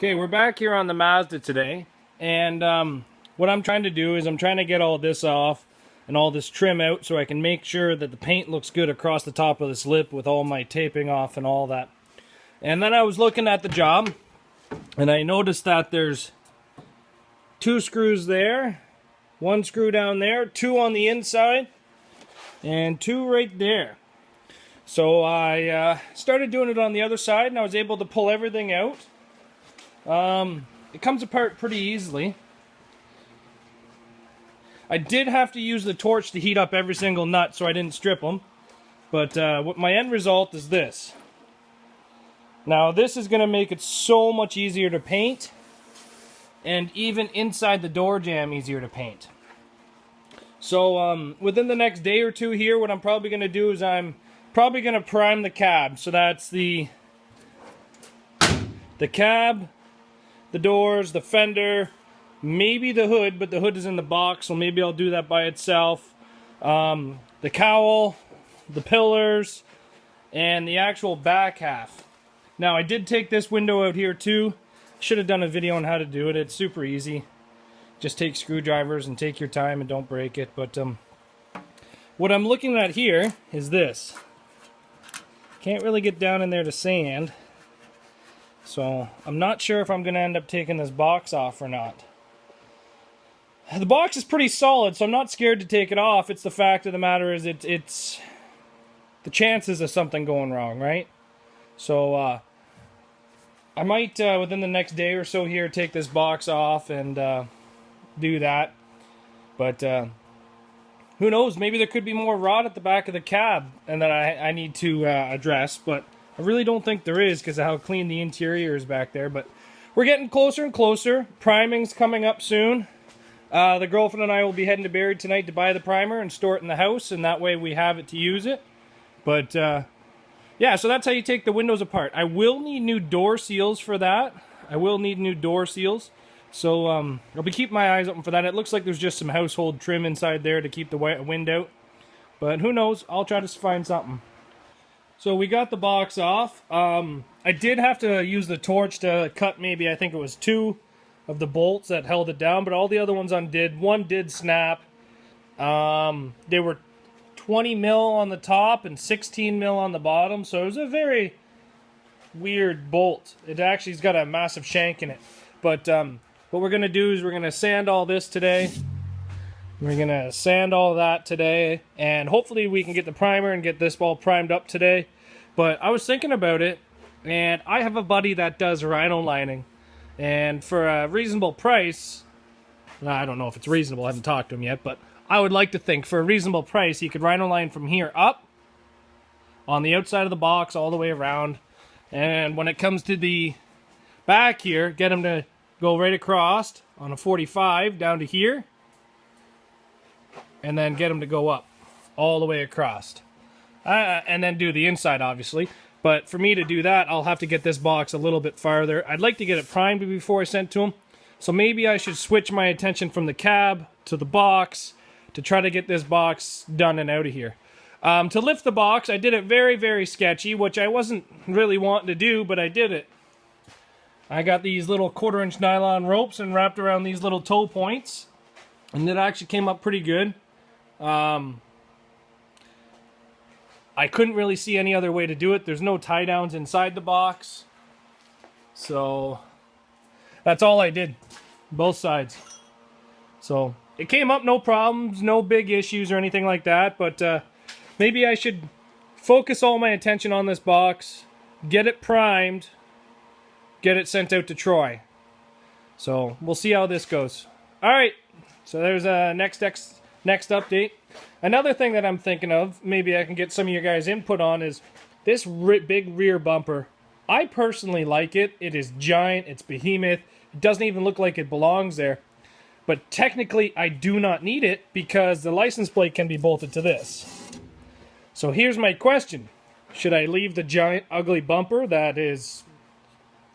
Okay, we're back here on the Mazda today, and what I'm trying to do is I'm trying to get all this off and all this trim out so I can make sure that the paint looks good across the top of this lip with all my taping off and all that. And then I was looking at the job, and I noticed that there's 2 screws there, 1 screw down there, 2 on the inside, and 2 right there. So I started doing it on the other side, and I was able to pull everything out. It comes apart pretty easily. I did have to use the torch to heat up every single nut so I didn't strip them. But what my end result is this. Now this is going to make it so much easier to paint. And even inside the door jamb easier to paint. So within the next day or two here, what I'm probably going to do is I'm probably going to prime the cab. So that's the cab, the doors, the fender, maybe the hood, but the hood is in the box, so maybe I'll do that by itself. The cowl, the pillars, and the actual back half. Now, I did take this window out here too. Should have done a video on how to do it. It's super easy. Just take screwdrivers and take your time and don't break it. But what I'm looking at here is this. Can't really get down in there to sand. So, I'm not sure if I'm going to end up taking this box off or not. The box is pretty solid, so I'm not scared to take it off. It's the fact of the matter is it's the chances of something going wrong, right? So, I might, within the next day or so here, take this box off and do that. But, who knows? Maybe there could be more rot at the back of the cab and that I need to address, but I really don't think there is because of how clean the interior is back there, but we're getting closer and closer. Priming's coming up soon. The girlfriend and I will be heading to Barrie tonight to buy the primer and store it in the house, and that way we have it to use it. But, yeah, so that's how you take the windows apart. I will need new door seals for that. So, I'll be keeping my eyes open for that. It looks like there's just some household trim inside there to keep the wind out. But who knows? I'll try to find something. So we got the box off. I did have to use the torch to cut maybe, I think it was 2 of the bolts that held it down, but all the other ones undid. One did snap. They were 20 mil on the top and 16 mil on the bottom, so it was a very weird bolt. It actually's got a massive shank in it. But what we're going to do is we're going to sand all this today. We're going to sand all that today, and hopefully we can get the primer and get this all primed up today. But I was thinking about it, and I have a buddy that does rhino lining. And for a reasonable price, I don't know if it's reasonable, I haven't talked to him yet, but I would like to think for a reasonable price, he could rhino line from here up, on the outside of the box, all the way around. And when it comes to the back here, get him to go right across on a 45 down to here. And then get them to go up all the way across. And then do the inside, obviously. But for me to do that, I'll have to get this box a little bit farther. I'd like to get it primed before I send it to him. So maybe I should switch my attention from the cab to the box to try to get this box done and out of here. To lift the box, I did it very, very sketchy, which I wasn't really wanting to do, but I did it. I got these little 1/4-inch nylon ropes and wrapped around these little toe points. And it actually came up pretty good. I couldn't really see any other way to do it. There's no tie downs inside the box. So that's all I did. Both sides. So it came up no problems, no big issues or anything like that. But maybe I should focus all my attention on this box, get it primed, get it sent out to Troy. So we'll see how this goes. Alright, so there's a next update. Another thing that I'm thinking of, maybe I can get some of your guys' input on, is this big rear bumper. I personally like it. It is giant. It's behemoth. It doesn't even look like it belongs there. But technically, I do not need it because the license plate can be bolted to this. So here's my question. Should I leave the giant, ugly bumper that is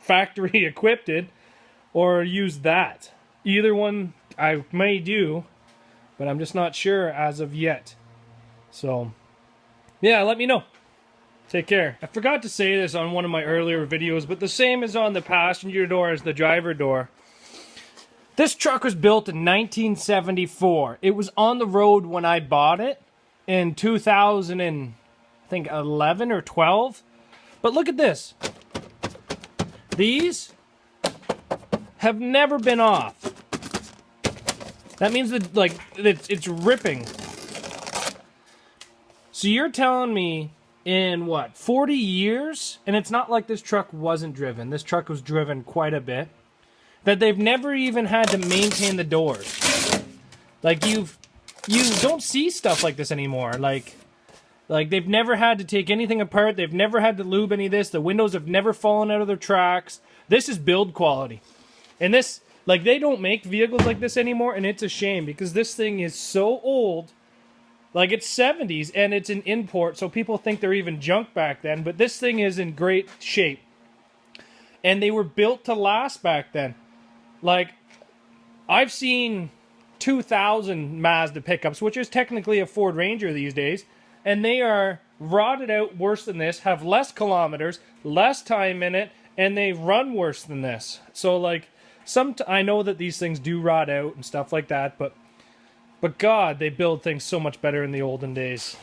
factory equipped or use that? Either one I may do, but I'm just not sure as of yet. So, yeah, let me know. Take care. I forgot to say this on one of my earlier videos, but the same is on the passenger door as the driver door. This truck was built in 1974. It was on the road when I bought it in 2011 or 12. But look at this. These have never been off. That means that, like, it's ripping. So you're telling me in, what, 40 years? And it's not like this truck wasn't driven. This truck was driven quite a bit. That they've never even had to maintain the doors. Like, you don't see stuff like this anymore. Like they've never had to take anything apart. They've never had to lube any of this. The windows have never fallen out of their tracks. This is build quality. And this, like, they don't make vehicles like this anymore, and it's a shame because this thing is so old. Like, it's 70s, and it's an import, so people think they're even junk back then. But this thing is in great shape. And they were built to last back then. Like, I've seen 2000 Mazda pickups, which is technically a Ford Ranger these days, and they are rotted out worse than this, have less kilometers, less time in it, and they run worse than this. So, like, I know that these things do rot out and stuff like that, but God, they build things so much better in the olden days.